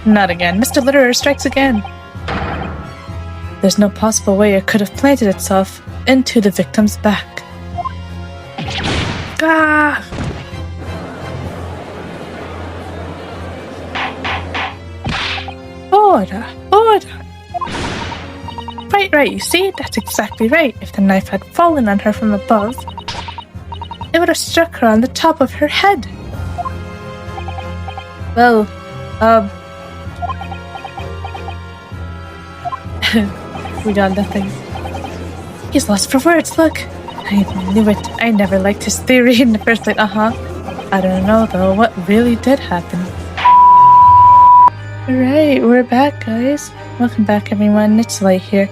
Not again. Mr. Litterer strikes again. There's no possible way it could have planted itself into the victim's back. Ah! Order! Right, you see? That's exactly right. If the knife had fallen on her from above, it would have struck her on the top of her head. Well, we got nothing. He's lost for words, look. I knew it. I never liked his theory in the first place. I don't know, though, what really did happen. Alright, we're back, guys. Welcome back, everyone. It's Light here.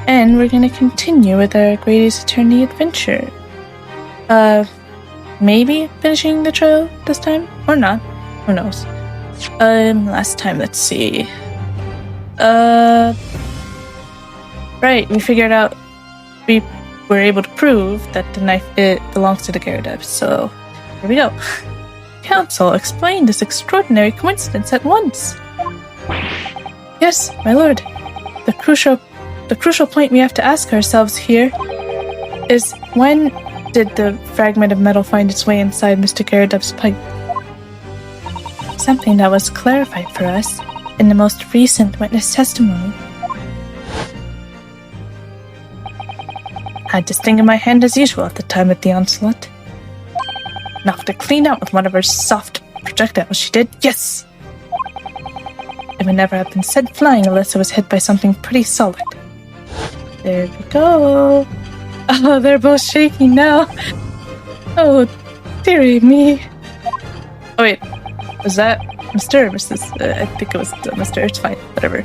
And we're gonna continue with our Grady's Attorney adventure. Maybe finishing the trail this time? Or not. Who knows? Last time, let's see. Right, we figured out we were able to prove that the knife, it belongs to the Gyarados, so here we go. Council, explain this extraordinary coincidence at once. Yes, my lord. The crucial point we have to ask ourselves here is, when did the fragment of metal find its way inside Mr. Gyarados' pipe? Something that was clarified for us in the most recent witness testimony. Had this thing in my hand as usual at the time of the onslaught. Knocked it clean out with one of her soft projectiles, she did. Yes! It would never have been sent flying unless it was hit by something pretty solid. There we go. Oh, they're both shaking now. Oh, dearie me. Oh wait, was that Mr. or Mrs.? I think it was Mr. It's fine, whatever.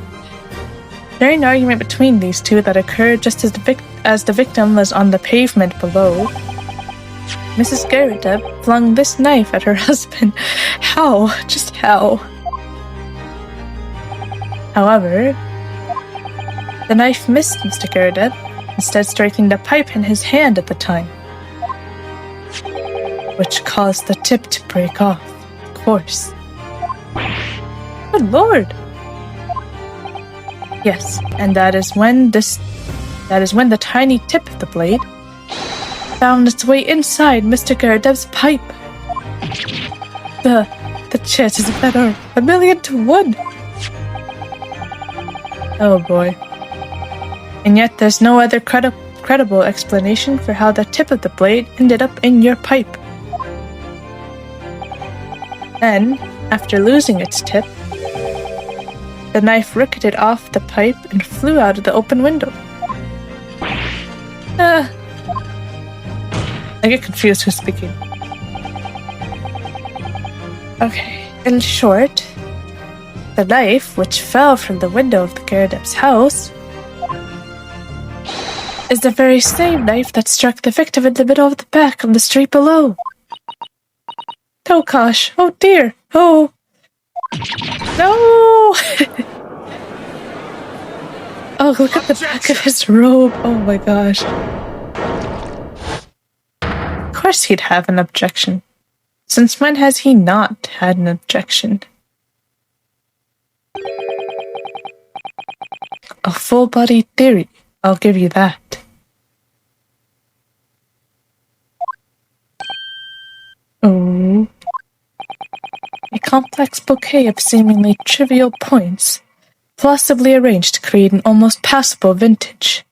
During an argument between these two that occurred just as the victim was on the pavement below, Mrs. Gyarados flung this knife at her husband. How? Just how? However, the knife missed Mr. Gyarados, instead striking the pipe in his hand at the time, which caused the tip to break off, of course. Good lord! Yes, and that is when the tiny tip of the blade found its way inside Mr. Gyarados' pipe. The chances of that are 1,000,000 to 1. Oh boy. And yet there's no other credible explanation for how the tip of the blade ended up in your pipe. Then, after losing its tip, the knife ricketed off the pipe and flew out of the open window. I get confused who's speaking. Okay, in short, the knife, which fell from the window of the Gyarados' house, is the very same knife that struck the victim in the middle of the back on the street below. Oh gosh, oh dear, oh. No! Oh, look at the back of his robe. Oh my gosh. Of course he'd have an objection. Since when has he not had an objection? A full-bodied theory, I'll give you that. Oh. A complex bouquet of seemingly trivial points, plausibly arranged to create an almost passable vintage.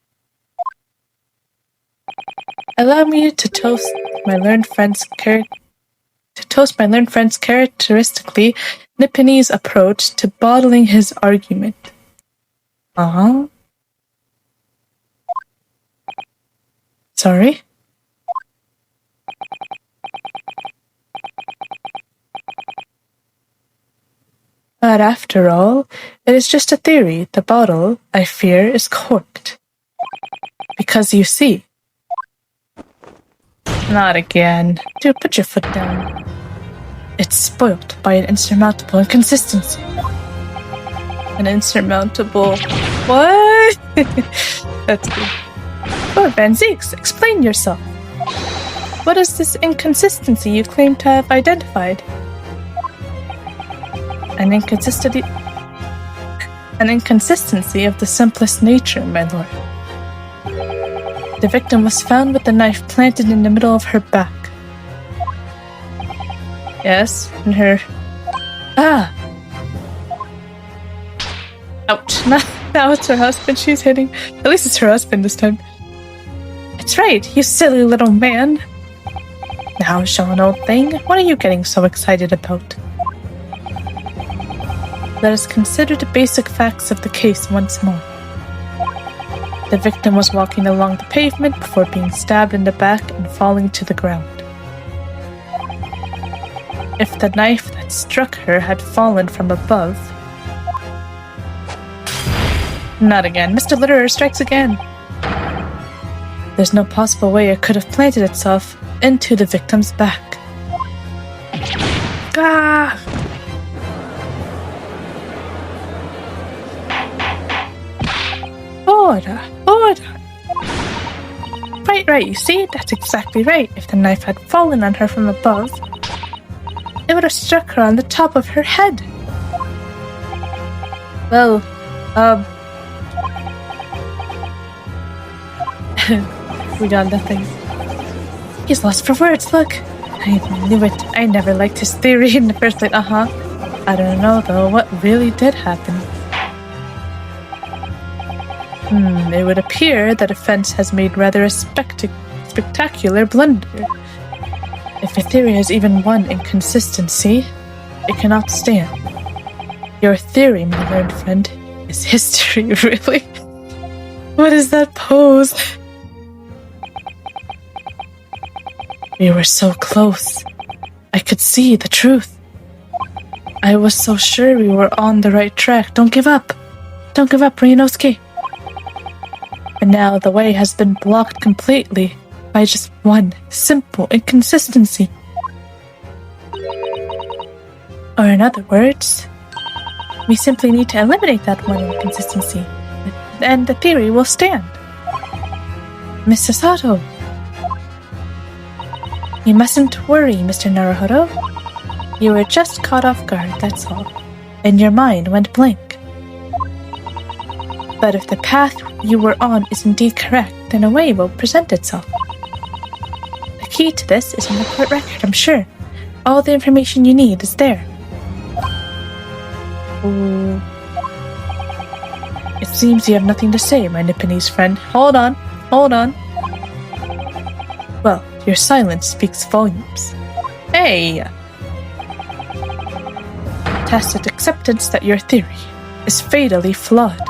Allow me to toast my learned friend's characteristically Nipponese approach to bottling his argument. Sorry? But after all, it is just a theory. The bottle, I fear, is corked. Because you see... Not again. Dude, put your foot down. It's spoilt by an insurmountable inconsistency. An insurmountable... What? That's good. Lord Van Zeeks, explain yourself. What is this inconsistency you claim to have identified? An inconsistency... An inconsistency of the simplest nature, my lord. The victim was found with the knife planted in the middle of her back. Yes, and her... Ah! Ouch. Now it's her husband she's hitting. At least it's her husband this time. That's right, you silly little man. Now, Sean, old thing, what are you getting so excited about? Let us consider the basic facts of the case once more. The victim was walking along the pavement before being stabbed in the back and falling to the ground. If the knife that struck her had fallen from above... Not again. Mr. Litterer strikes again. There's no possible way it could have planted itself into the victim's back. Ah! Order! Right, you see? That's exactly right. If the knife had fallen on her from above, it would have struck her on the top of her head. Well, we got nothing. He's lost for words, look. I knew it. I never liked his theory in the first place. I don't know, though, what really did happen. It would appear that offense has made rather a spectacular blunder. If a theory has even one inconsistency, it cannot stand. Your theory, my learned friend, is history, really? What is that pose? We were so close. I could see the truth. I was so sure we were on the right track. Don't give up. Don't give up, Ryunosuke. And now the way has been blocked completely by just one simple inconsistency. Or in other words, we simply need to eliminate that one inconsistency, and the theory will stand. Mr. Sato, you mustn't worry, Mr. Naruhodo. You were just caught off guard, that's all, and your mind went blank. But if the path you were on is indeed correct, then a way will present itself. The key to this is in the court record, I'm sure. All the information you need is there. Ooh. It seems you have nothing to say, my Nipponese friend. Hold on. Well, your silence speaks volumes. Hey! Tacit acceptance that your theory is fatally flawed.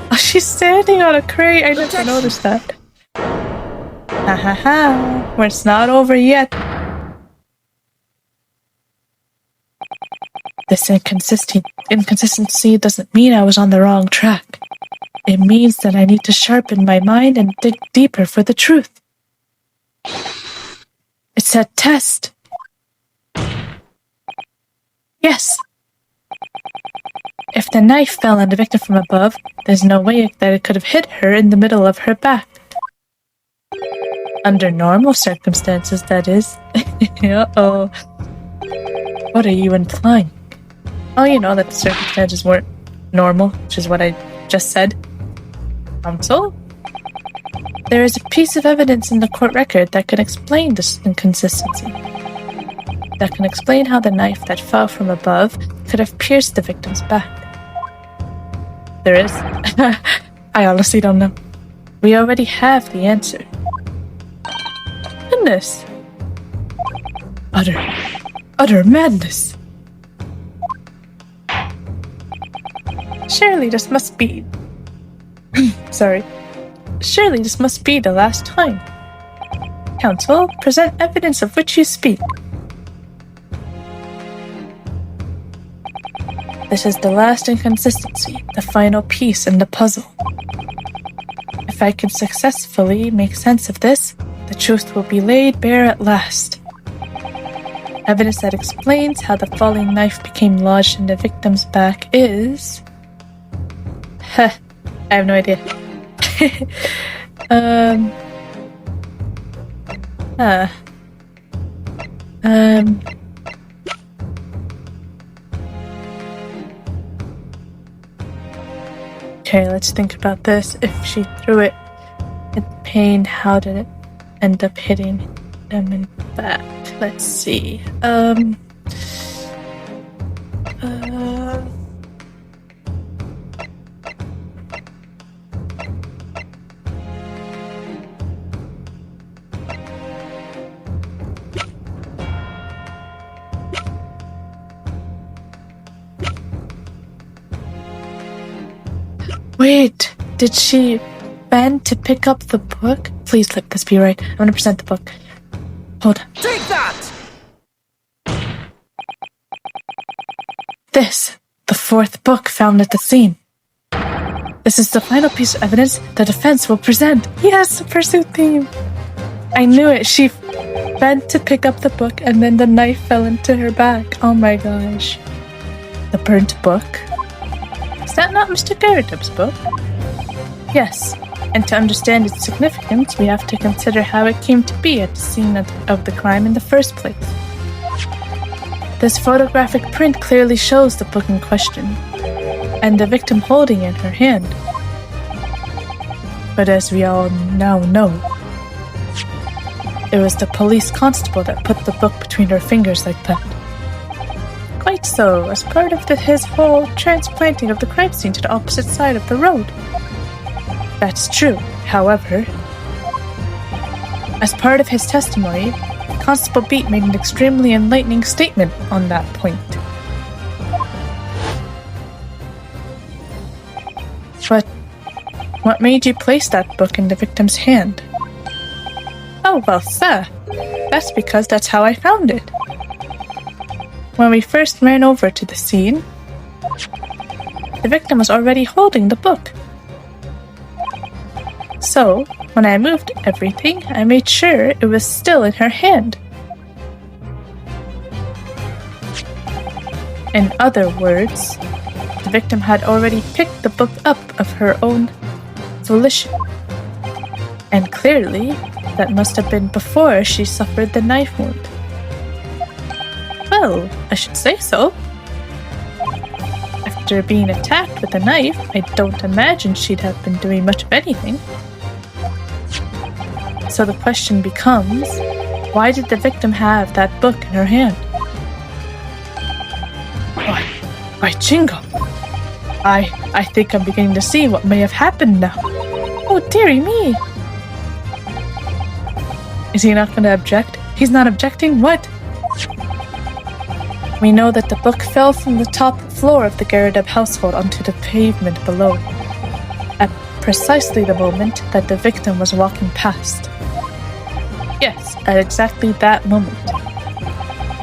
Oh, she's standing on a crate. I never noticed that. Ha. Well, it's not over yet. This inconsistency doesn't mean I was on the wrong track. It means that I need to sharpen my mind and dig deeper for the truth. It's a test. Yes. If the knife fell on the victim from above, there's no way that it could have hit her in the middle of her back. Under normal circumstances, that is. Uh-oh. What are you implying? Oh, you know that the circumstances weren't normal, which is what I just said. Counsel? There is a piece of evidence in the court record that can explain this inconsistency. That can explain how the knife that fell from above could have pierced the victim's back. There is? I honestly don't know. We already have the answer. Goodness. Utter madness. Surely this must be... Sorry. Surely this must be the last time. Counsel, present evidence of which you speak. This is the last inconsistency, the final piece in the puzzle. If I can successfully make sense of this, the truth will be laid bare at last. Evidence that explains how the falling knife became lodged in the victim's back is... I have no idea. Okay, let's think about this. If she threw it in pain, how did it end up hitting them in the back? Let's see. Wait, did she bend to pick up the book? Please let this be right. I'm gonna present the book. Hold on. Take that! This, the fourth book found at the scene. This is the final piece of evidence the defense will present. Yes, pursuit theme. I knew it. She bent to pick up the book and then the knife fell into her back. Oh my gosh. The burnt book? Is that not Mr. Garridub's book? Yes, and to understand its significance, we have to consider how it came to be at the scene of the crime in the first place. This photographic print clearly shows the book in question, and the victim holding it in her hand. But as we all now know, it was the police constable that put the book between her fingers like that. Quite so, as part of his whole transplanting of the crime scene to the opposite side of the road. That's true. However, as part of his testimony, Constable Beat made an extremely enlightening statement on that point. But what made you place that book in the victim's hand? Oh, well, sir, that's because that's how I found it. When we first ran over to the scene, the victim was already holding the book. So, when I moved everything, I made sure it was still in her hand. In other words, the victim had already picked the book up of her own volition. And clearly, that must have been before she suffered the knife wound. Well, I should say so. After being attacked with a knife, I don't imagine she'd have been doing much of anything. So the question becomes, why did the victim have that book in her hand? Why, Jingo! I think I'm beginning to see what may have happened now. Oh, dearie me! Is he not going to object? He's not objecting? What? We know that the book fell from the top floor of the Garridub household onto the pavement below, at precisely the moment that the victim was walking past. Yes, at exactly that moment.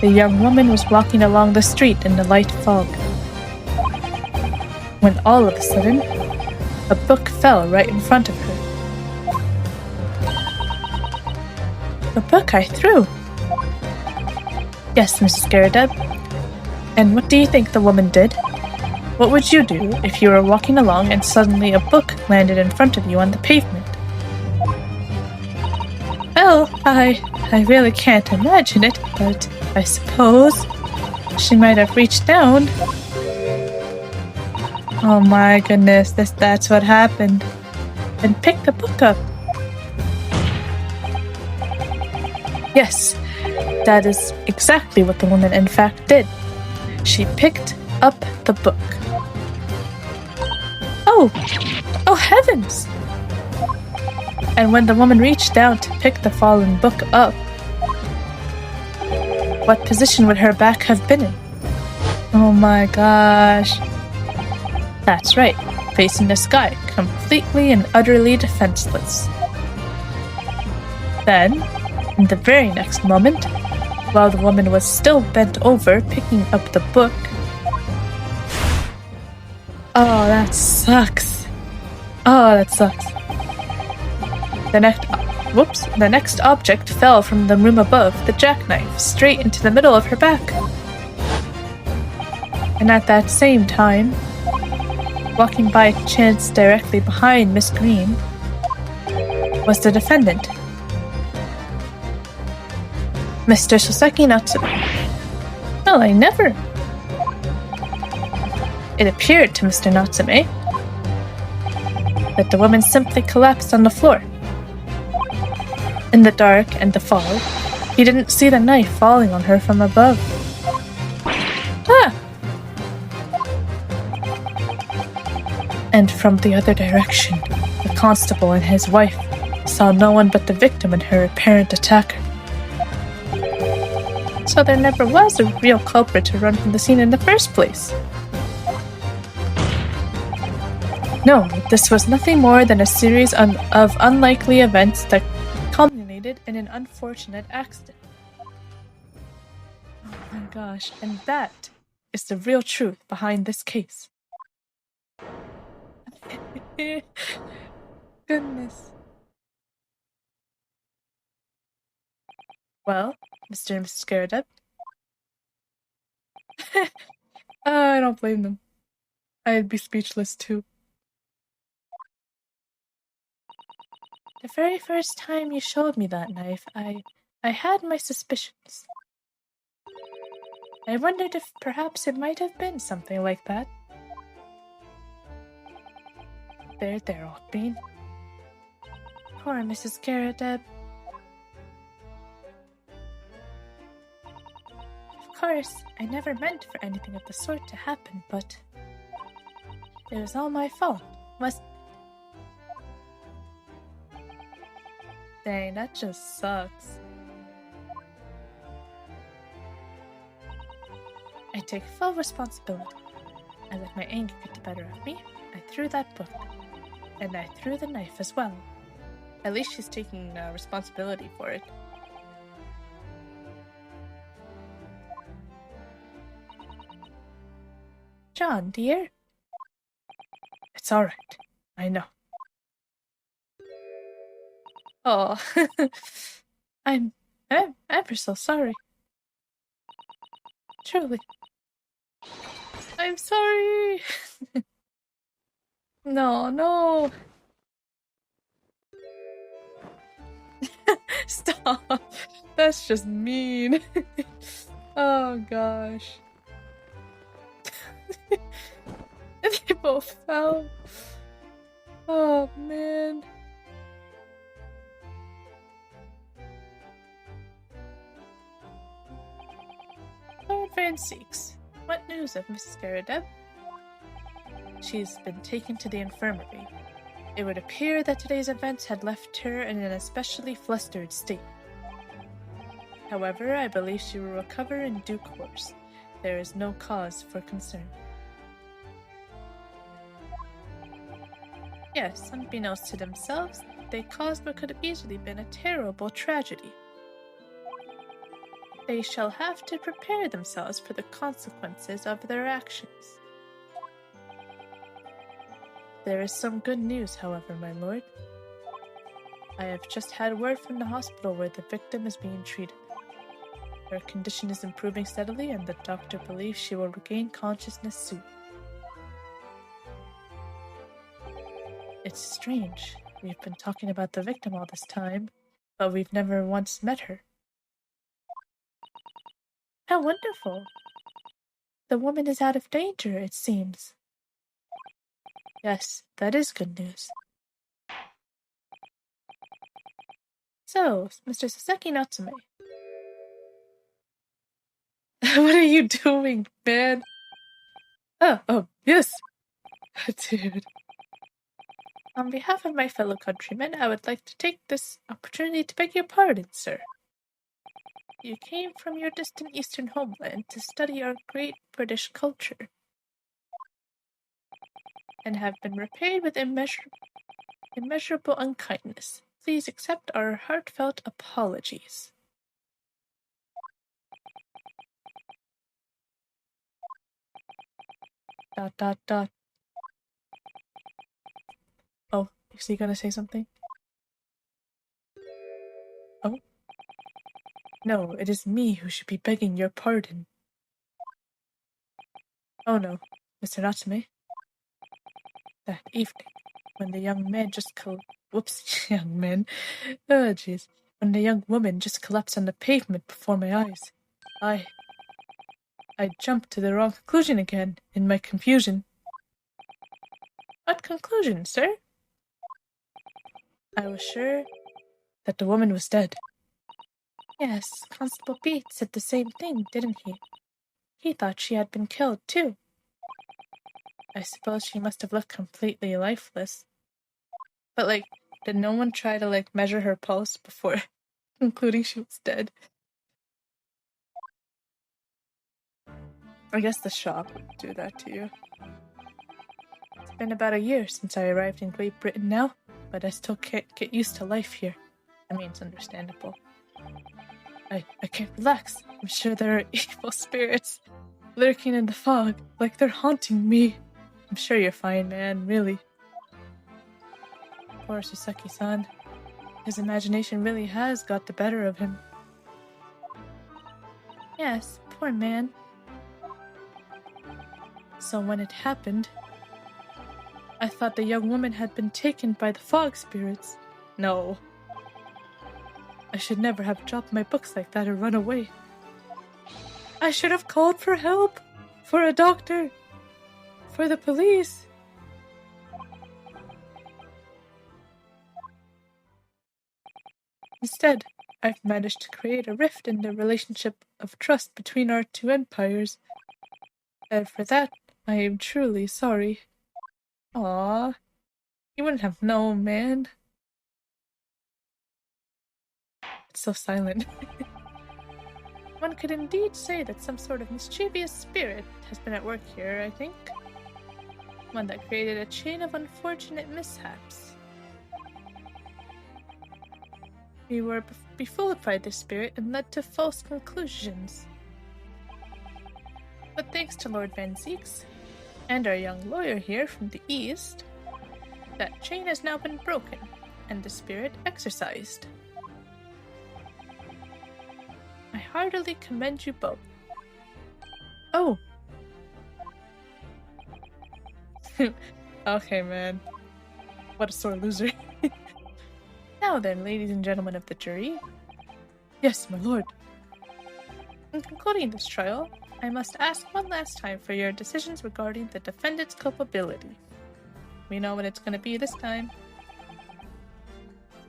The young woman was walking along the street in the light fog, when all of a sudden, a book fell right in front of her. The book I threw. Yes, Mrs. Garridub. And what do you think the woman did? What would you do if you were walking along and suddenly a book landed in front of you on the pavement? Well, I really can't imagine it, but I suppose she might have reached down. Oh my goodness, that's what happened. And picked the book up. Yes, that is exactly what the woman in fact did. She picked up the book. Oh heavens! And when the woman reached down to pick the fallen book up, what position would her back have been in? Oh my gosh. That's right, facing the sky, completely and utterly defenseless. Then, in the very next moment, while the woman was still bent over picking up the book. Oh, that sucks. Oh, that sucks. The next object fell from the room above, the jackknife, straight into the middle of her back. And at that same time, walking by chance directly behind Miss Green, was the defendant, Mr. Soseki Natsume. Well, I never. It appeared to Mr. Natsume that the woman simply collapsed on the floor. In the dark and the fog, he didn't see the knife falling on her from above. Ah! And from the other direction, the constable and his wife saw no one but the victim and her apparent attacker. So there never was a real culprit to run from the scene in the first place. No, this was nothing more than a series of unlikely events that culminated in an unfortunate accident. Oh my gosh, and that is the real truth behind this case. Goodness. Well, Mr. and Mrs. Garrett, I don't blame them. I'd be speechless too. The very first time you showed me that knife, I had my suspicions. I wondered if perhaps it might have been something like that. There, Oddbean. Poor Mrs. Garrett. Of course, I never meant for anything of the sort to happen, but it was all my fault, wasn't it? Dang, that just sucks. I take full responsibility. I let my anger get the better of me. I threw that book. And I threw the knife as well. At least she's taking responsibility for it. John, dear? It's alright. I know. Oh, I'm ever so sorry. Truly. I'm sorry. No. Stop. That's just mean. Oh gosh. They both fell. Oh man. Lord Van Seeks, what news of Mrs. Garrett? She's been taken to the infirmary. It would appear that today's events had left her in an especially flustered state. However, I believe she will recover in due course. There is no cause for concern. Yes, unbeknownst to themselves, they caused what could have easily been a terrible tragedy. They shall have to prepare themselves for the consequences of their actions. There is some good news, however, my lord. I have just had word from the hospital where the victim is being treated. Her condition is improving steadily, and the doctor believes she will regain consciousness soon. It's strange. We've been talking about the victim all this time, but we've never once met her. How wonderful! The woman is out of danger, it seems. Yes, that is good news. So, Mr. Saseki Natsume. What are you doing, man? Oh, yes! Dude. On behalf of my fellow countrymen, I would like to take this opportunity to beg your pardon, sir. You came from your distant eastern homeland to study our great British culture, and have been repaid with immeasurable unkindness. Please accept our heartfelt apologies. ... Oh, is he gonna say something? Oh? No, it is me who should be begging your pardon. Oh no, Mr. Natsume. That evening, when the young man young man. Oh, jeez. When the young woman just collapsed on the pavement before my eyes, I jumped to the wrong conclusion again, in my confusion. What conclusion, sir? I was sure that the woman was dead. Yes, Constable Pete said the same thing, didn't he? He thought she had been killed, too. I suppose she must have looked completely lifeless. But, did no one try to, measure her pulse before concluding she was dead? I guess the shock would do that to you. It's been about a year since I arrived in Great Britain now, but I still can't get used to life here. I mean, it's understandable. I can't relax. I'm sure there are evil spirits lurking in the fog, like they're haunting me. I'm sure you're fine, man, really. Poor Suseki-san. His imagination really has got the better of him. Yes, poor man. So when it happened, I thought the young woman had been taken by the fog spirits. No. I should never have dropped my books like that or run away. I should have called for help, for a doctor, for the police. Instead, I've managed to create a rift in the relationship of trust between our two empires. And for that, I am truly sorry. Aww. You wouldn't have known, man. It's so silent. One could indeed say that some sort of mischievous spirit has been at work here, I think. One that created a chain of unfortunate mishaps. We were befooled by this spirit and led to false conclusions. But thanks to Lord Van Zeeks and our young lawyer here from the east, that chain has now been broken and the spirit exorcised. I heartily commend you both. Oh! Okay, man. What a sore loser. Now then, ladies and gentlemen of the jury. Yes, my lord. In concluding this trial, I must ask one last time for your decisions regarding the defendant's culpability. We know what it's going to be this time.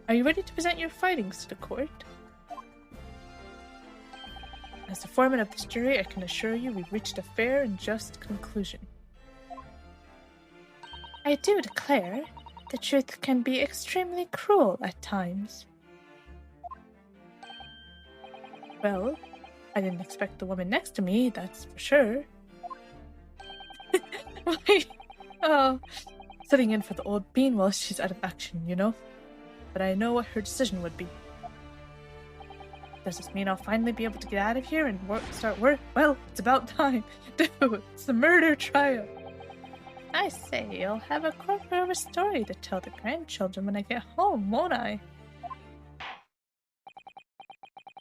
Are you ready to present your findings to the court? As the foreman of this jury, I can assure you we've reached a fair and just conclusion. I do declare, the truth can be extremely cruel at times. Well, I didn't expect the woman next to me, that's for sure. Oh, sitting in for the old bean while she's out of action, you know? But I know what her decision would be. Does this mean I'll finally be able to get out of here and start work? Well, it's about time. Dude, it's the murder trial. I say, I'll have a corker of a story to tell the grandchildren when I get home, won't I?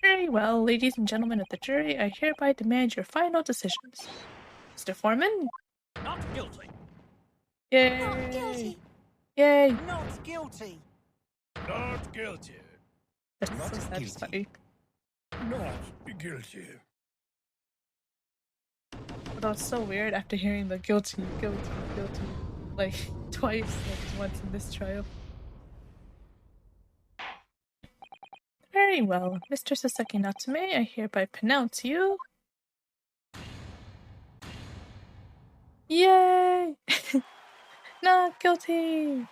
Very well, ladies and gentlemen of the jury, I hereby demand your final decisions. Mr. Foreman? Not guilty. Yay! Not guilty. Yay! Not guilty. Not guilty. That's Not so satisfying. guilty. Not guilty. Although it's so weird after hearing the guilty, like twice, like once in this trial. Very well, Mr. Sasaki Natsume, I hereby pronounce you... Yay! Not guilty!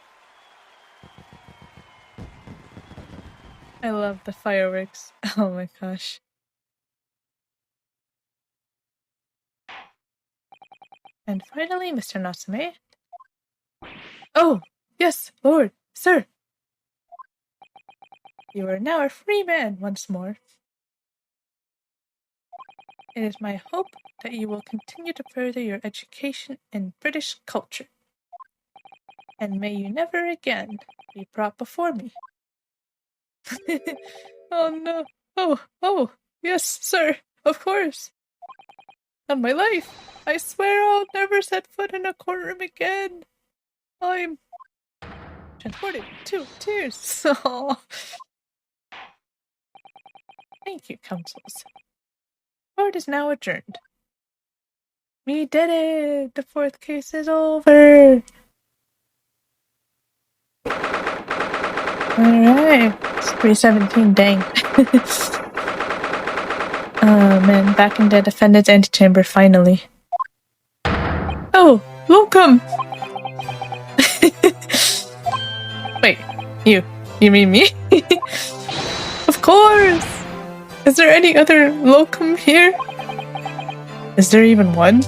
I love the fireworks. Oh my gosh. And finally, Mr. Natsume. Oh! Yes, Lord! Sir! You are now a free man once more. It is my hope that you will continue to further your education in British culture. And may you never again be brought before me. Oh no. Oh, yes, sir, of course. On my life, I swear I'll never set foot in a courtroom again. I'm transported to tears. Oh. Thank you, counsels. Court is now adjourned. We did it! The fourth case is over! Alright. It's 317, dang. Oh man, back in the defendant's antechamber finally. Oh, welcome! Wait, you mean me? Of course! Is there any other locum here? Is there even one?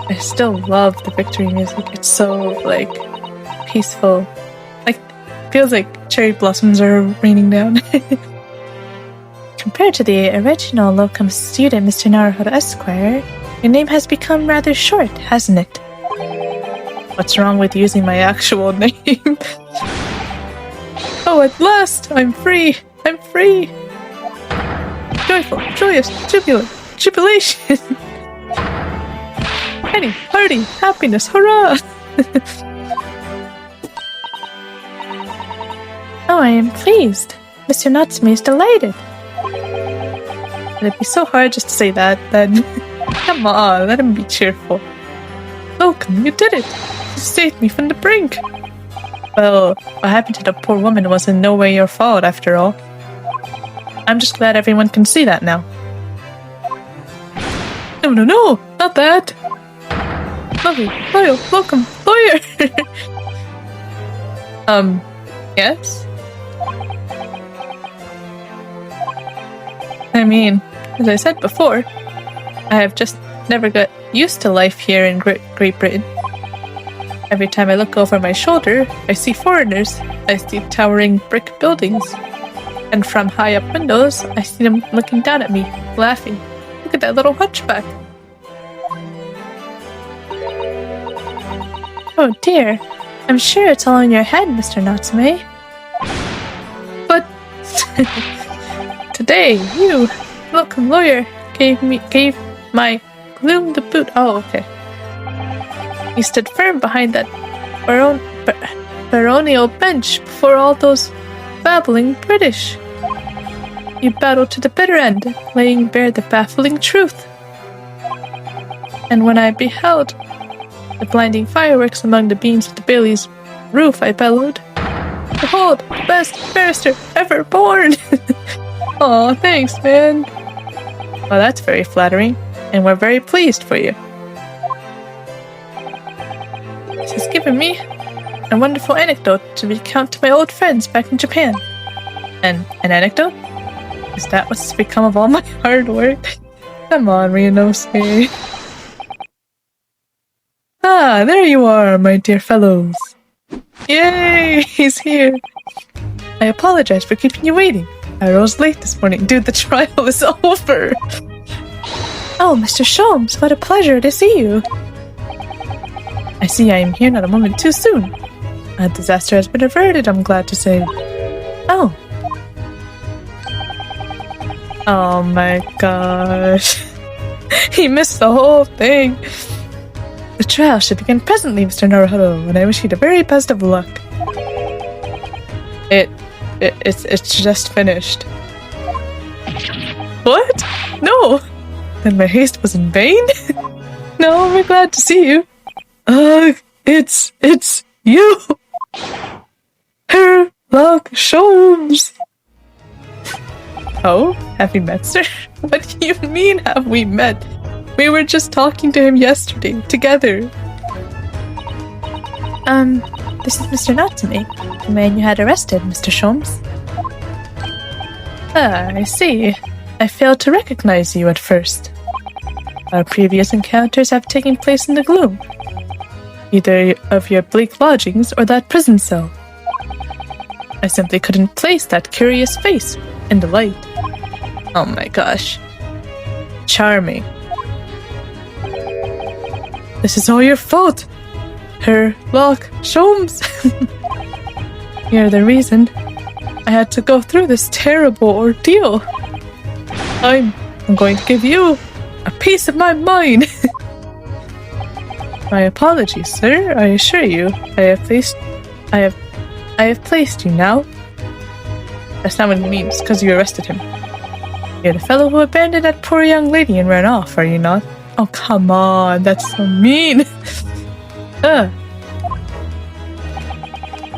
I still love the victory music. It's so, like, peaceful. Like, feels like cherry blossoms are raining down. Compared to the original locum student, Mr. Naruhodo Esquire, your name has become rather short, hasn't it? What's wrong with using my actual name? Oh, at last! I'm free! I'm free! Joyful, joyous, jubilant, jubilation! Penny, party, happiness, hurrah! Oh, I am pleased. Mr. Natsume is delighted. It'd be so hard just to say that, then. Come on, let him be cheerful. Welcome, you did it! You saved me from the brink! Well, what happened to the poor woman was in no way your fault, after all. I'm just glad everyone can see that now. No, not that! Lovely, loyal, welcome, lawyer! Yes? I mean, as I said before, I have just never got used to life here in Great Britain. Every time I look over my shoulder, I see foreigners. I see towering brick buildings. And from high up windows, I see them looking down at me, laughing. Look at that little hunchback. Oh dear, I'm sure it's all in your head, Mr. Natsume. But today, you, locum lawyer, gave my gloom the boot. Oh, okay. You stood firm behind that baronial bench before all those babbling British. You battled to the bitter end, laying bare the baffling truth. And when I beheld the blinding fireworks among the beams of the Bailey's roof, I bellowed, "Behold, the best barrister ever born!" Aw, thanks, man. Well, that's very flattering, and we're very pleased for you. This has given me a wonderful anecdote to recount to my old friends back in Japan. An anecdote? Is that what's become of all my hard work? Come on, Ryunosuke. Ah, there you are, my dear fellows. Yay, he's here. I apologize for keeping you waiting. I rose late this morning. Dude, the trial is over. Oh, Mr. Sholmes, what a pleasure to see you. I see I am here not a moment too soon. A disaster has been averted, I'm glad to say. Oh. Oh my gosh. He missed the whole thing. The trial should begin presently, Mr. Naruhodo, and I wish you the very best of luck. It's just finished. What? No! Then my haste was in vain? No, we're glad to see you. It's you! Herlock Sholmes! Oh, have we met, sir? What do you mean, have we met? We were just talking to him yesterday, together. This is Mr. Natsume, the man you had arrested, Mr. Sholmes. Ah, I see. I failed to recognize you at first. Our previous encounters have taken place in the gloom. Either of your bleak lodgings or that prison cell. I simply couldn't place that curious face in the light. Oh my gosh. Charming. This is all your fault. Herlock Sholmes. You're the reason I had to go through this terrible ordeal. I'm going to give you a piece of my mind. My apologies, sir. I assure you, I have placed you now. That's not what it means, because you arrested him. You're the fellow who abandoned that poor young lady and ran off, are you not? Oh, come on, that's so mean.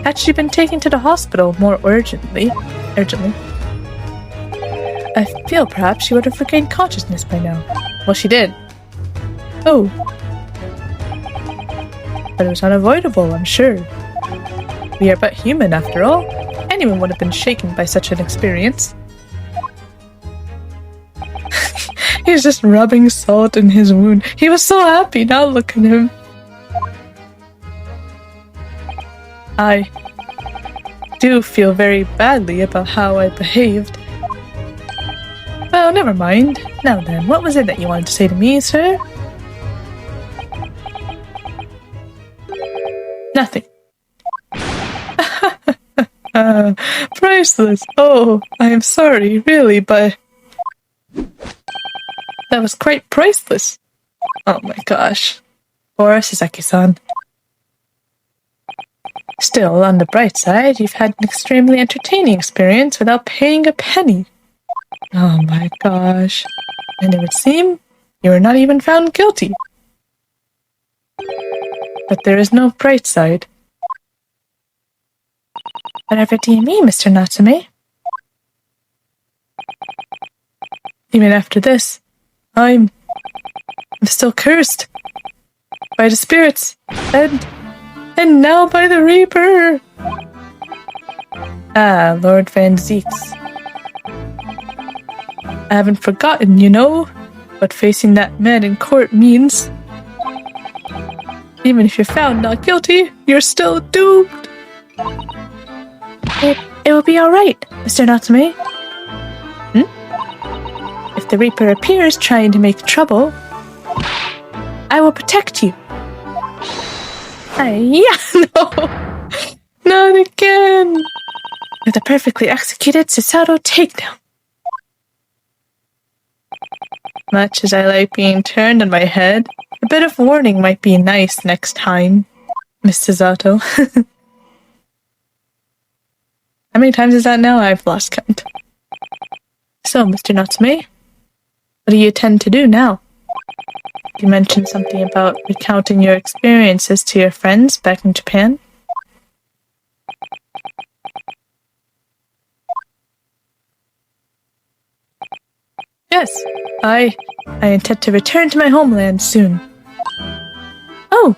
Had she been taken to the hospital more urgently, I feel perhaps she would have regained consciousness by now. Well, she did. Oh. But it was unavoidable, I'm sure. We are but human, after all. Anyone would have been shaken by such an experience. He's just rubbing salt in his wound. He was so happy, now look at him. I do feel very badly about how I behaved. Well, never mind. Now then, what was it that you wanted to say to me, sir? Nothing. Priceless. Oh, I am sorry, really, but that was quite priceless. Oh my gosh. Poor Sasaki-san. Still, on the bright side, you've had an extremely entertaining experience without paying a penny. Oh my gosh. And it would seem you were not even found guilty. But there is no bright side. Whatever do you mean, Mr. Natsume? Even after this, I'm still cursed by the spirits and now by the Reaper. Ah, Lord Van Zeeks. I haven't forgotten, you know, what facing that man in court means. Even if you're found not guilty, you're still doomed. It will be alright, Mr. Natsume. If the Reaper appears trying to make trouble, I will protect you. No! Not again! With a perfectly executed Susato takedown. Much as I like being turned on my head, a bit of warning might be nice next time, Miss Susato. How many times is that now? I've lost count. So, Mr. Natsume, what do you intend to do now? You mentioned something about recounting your experiences to your friends back in Japan. Yes, I intend to return to my homeland soon. Oh!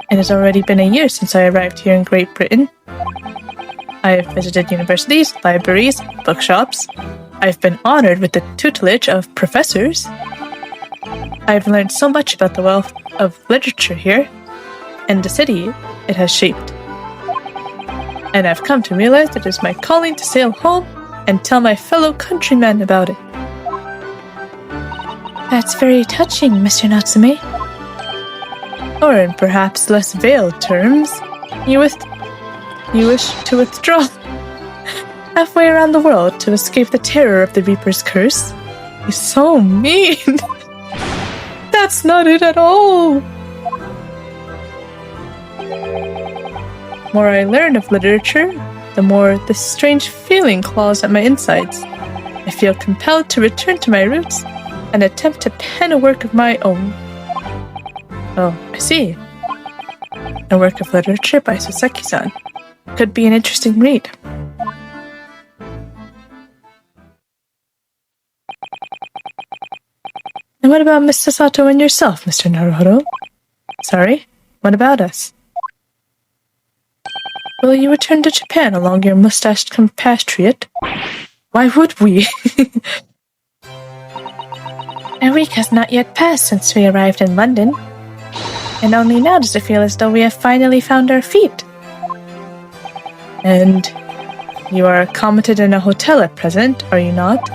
It has already been a year since I arrived here in Great Britain. I have visited universities, libraries, bookshops. I've been honored with the tutelage of professors. I've learned so much about the wealth of literature here, and the city it has shaped. And I've come to realize that it is my calling to sail home and tell my fellow countrymen about it. That's very touching, Mr. Natsume. Or in perhaps less veiled terms, you wish to withdraw halfway around the world to escape the terror of the Reaper's curse. You're so mean! That's not it at all! The more I learn of literature, the more this strange feeling claws at my insides. I feel compelled to return to my roots and attempt to pen a work of my own. Oh, I see. A work of literature by Sasaki-san. Could be an interesting read. And what about Miss Susato and yourself, Mr. Naruhodo? Sorry, what about us? Will you return to Japan along your mustached compatriot? Why would we? A week has not yet passed since we arrived in London, and only now does it feel as though we have finally found our feet. And you are accommodated in a hotel at present, are you not?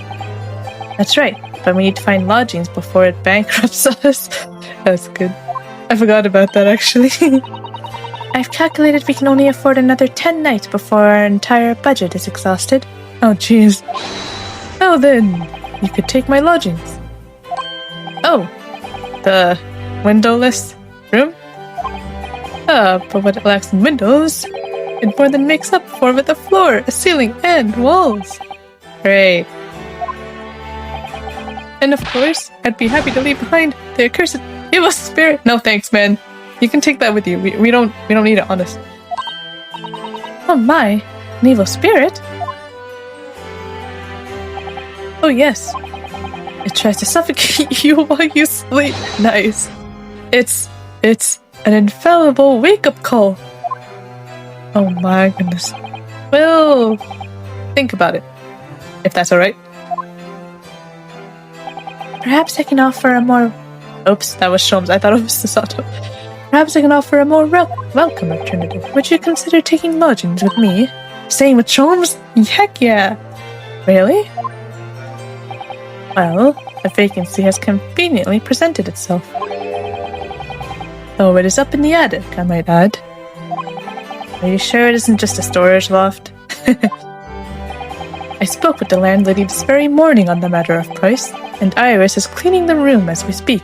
That's right, but we need to find lodgings before it bankrupts us. That's good. I forgot about that, actually. I've calculated we can only afford another 10 nights before our entire budget is exhausted. Oh, jeez. Oh, then, you could take my lodgings. Oh, the windowless room? But what it lacks in windows, it more than makes up for with a floor, a ceiling, and walls. Great. And of course, I'd be happy to leave behind the accursed evil spirit. No thanks, man. You can take that with you. We don't need it, honest. Oh my, an evil spirit? Oh yes. It tries to suffocate you while you sleep. Nice. It's an infallible wake-up call. Oh my goodness. Well, think about it, if that's alright. Perhaps I can offer a more... Oops, that was Sholmes. I thought it was Sasato. Perhaps I can offer a more welcome alternative. Would you consider taking lodgings with me? Staying with Sholmes? Heck yeah! Really? Well, a vacancy has conveniently presented itself. Though it is up in the attic, I might add. Are you sure it isn't just a storage loft? I spoke with the landlady this very morning on the matter of price, and Iris is cleaning the room as we speak.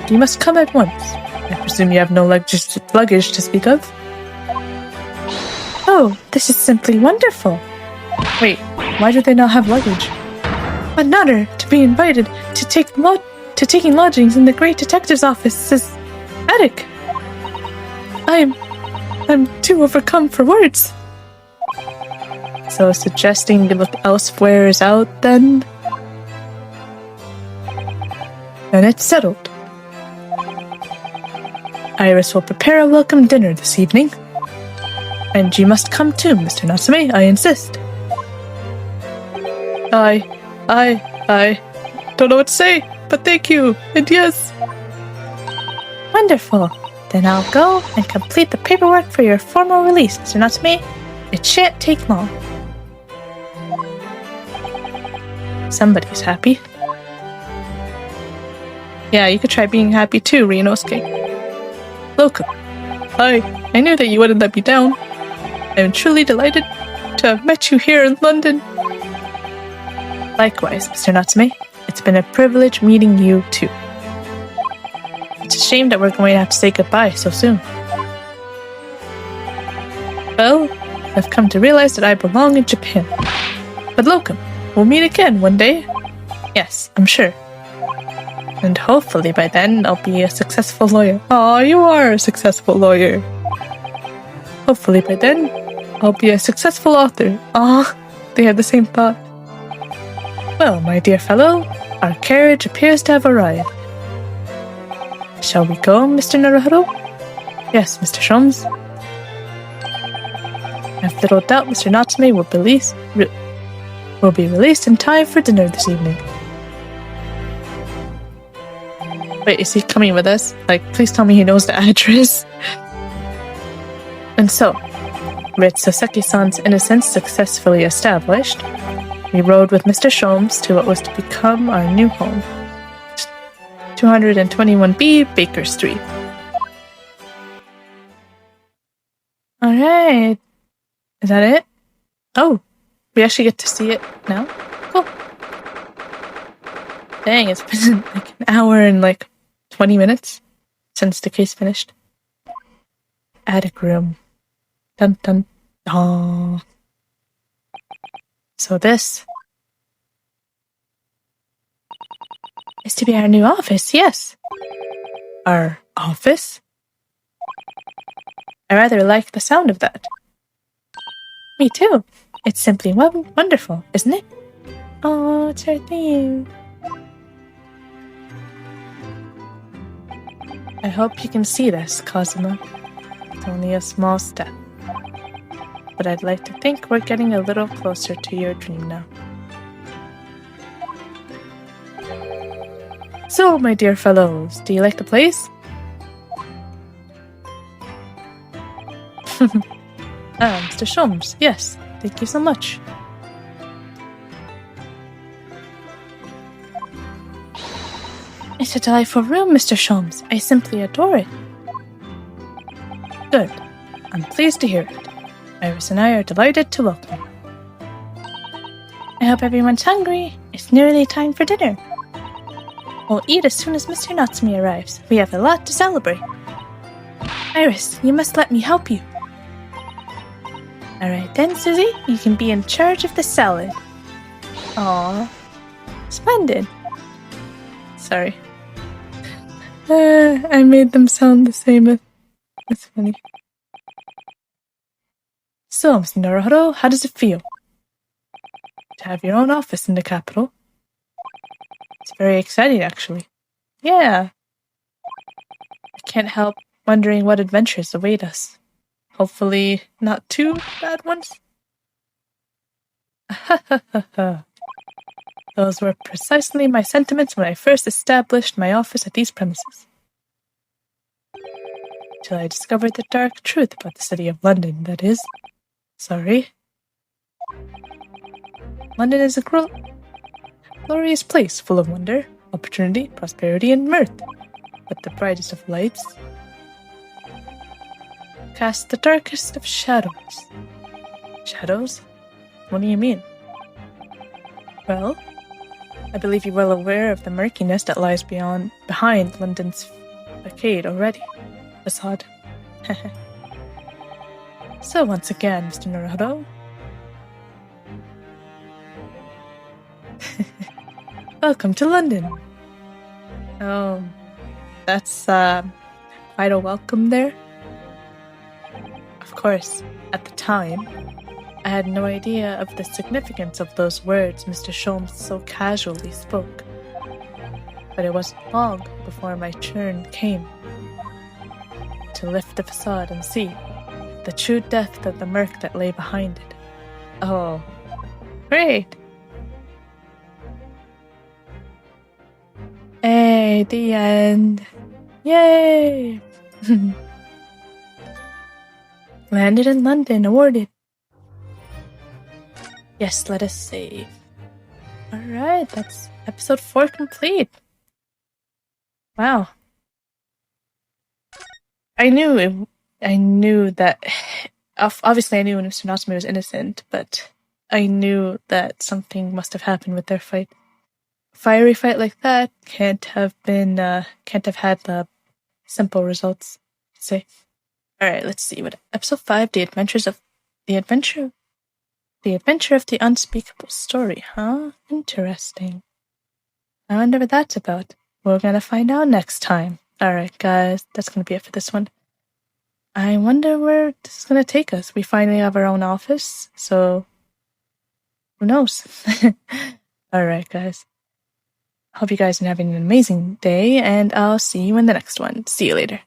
You must come at once. I presume you have no luggage to speak of? Oh, this is simply wonderful. Wait, why do they not have luggage? An honor to be invited to taking lodgings in the great detective's office's attic. I'm too overcome for words. So suggesting you look elsewhere is out then? Then it's settled. Iris will prepare a welcome dinner this evening. And you must come too, Mr. Natsume, I insist. I don't know what to say, but thank you, and yes. Wonderful. Then I'll go and complete the paperwork for your formal release, Mr. Natsume. It shan't take long. Somebody's happy. Yeah, you could try being happy too, Ryunosuke. Locum. Hi, I knew that you wouldn't let me down. I am truly delighted to have met you here in London. Likewise, Mr. Natsume. It's been a privilege meeting you too. It's a shame that we're going to have to say goodbye so soon. Well, I've come to realize that I belong in Japan. But Locum, we'll meet again one day. Yes, I'm sure. And hopefully by then I'll be a successful lawyer. Aw, you are a successful lawyer. Hopefully by then I'll be a successful author. Aw, they have the same thought. Well, my dear fellow, our carriage appears to have arrived. Shall we go, Mr. Naruhodo? Yes, Mr. Sholmes. I have little doubt Mr. Natsume will be released in time for dinner this evening. Wait, is he coming with us? Like, please tell me he knows the address. And so, with Soseki-san's innocence successfully established, we rode with Mr. Sholmes to what was to become our new home. 221B Baker Street. Alright. Is that it? Oh, we actually get to see it now? Cool. Dang, it's been like an hour and like 20 minutes since the case finished. Attic room. Dun dun dun. So this is to be our new office, yes. Our office? I rather like the sound of that. Me too. It's simply wonderful, isn't it? Oh, it's her theme. I hope you can see this, Kazuma. It's only a small step. But I'd like to think we're getting a little closer to your dream now. So, my dear fellows, do you like the place? Mr. Sholmes, yes, thank you so much. It's a delightful room, Mr. Sholmes. I simply adore it. Good. I'm pleased to hear it. Iris and I are delighted to welcome you. I hope everyone's hungry. It's nearly time for dinner. We'll eat as soon as Mr. Natsume arrives. We have a lot to celebrate. Iris, you must let me help you. Alright then, Susie, you can be in charge of the salad. Aww. Splendid. Sorry. I made them sound the same. That's funny. So, Mr. Naruto, how does it feel to have your own office in the capital? It's very exciting, actually. Yeah. I can't help wondering what adventures await us. Hopefully, not too bad ones. Those were precisely my sentiments when I first established my office at these premises. Till I discovered the dark truth about the city of London, that is. Sorry. London is a glorious place full of wonder, opportunity, prosperity, and mirth. But the brightest of lights cast the darkest of shadows. Shadows? What do you mean? Well, I believe you're well aware of the murkiness that lies behind London's facade. So once again, Mr. Naruto. Welcome to London. Oh, that's quite a welcome there. Of course, at the time, I had no idea of the significance of those words Mr. Sholmes so casually spoke. But it wasn't long before my turn came to lift the facade and see the true depth of the murk that lay behind it. Oh, great! Hey, the end. Yay! Landed in London, awarded. Yes, let us save. Alright, that's episode 4 complete. Wow. I knew that obviously I knew Mr. Natsume was innocent, but I knew that something must have happened with their fight. Fiery fight like that can't have had the simple results, I'd say. Alright, let's see what episode 5, the adventure of the unspeakable story, huh? Interesting. I wonder what that's about. We're gonna find out next time. Alright, guys, that's gonna be it for this one. I wonder where this is gonna take us. We finally have our own office, so who knows? Alright, guys. Hope you guys are having an amazing day, and I'll see you in the next one. See you later.